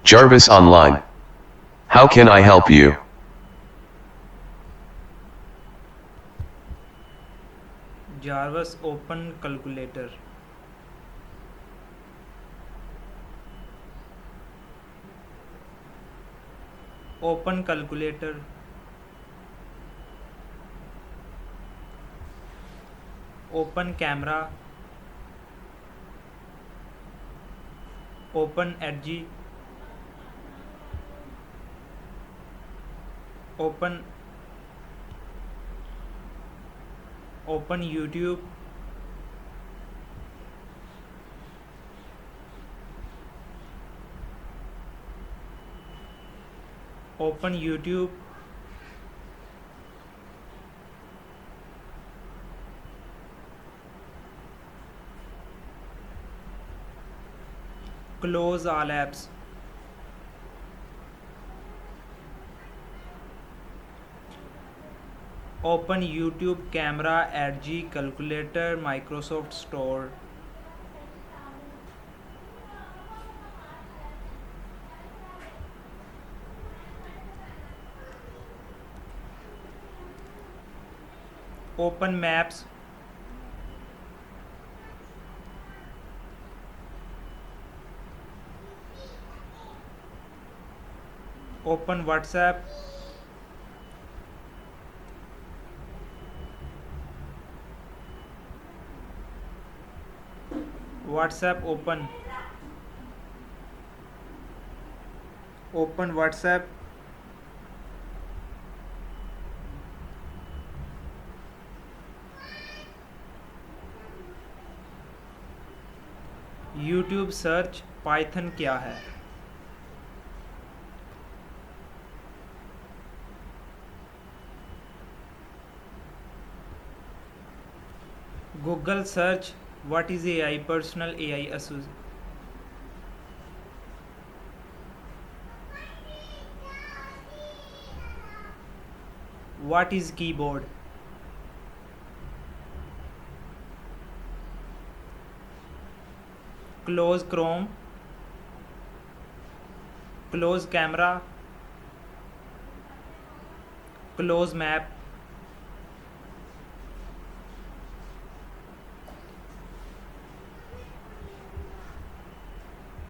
Jarvis Online. How can I help you? Jarvis Open Calculator. Open Calculator. Open Camera. Open Edge. Open Open YouTube. Open YouTube. Close all apps. Open YouTube Camera, Edge, Calculator, Microsoft Store. Open Maps. Open WhatsApp. WhatsApp open. Open WhatsApp. YouTube search Python क्या है? Google search what is AI, personal AI associate. What is keyboard? Close Chrome. Close camera. Close map.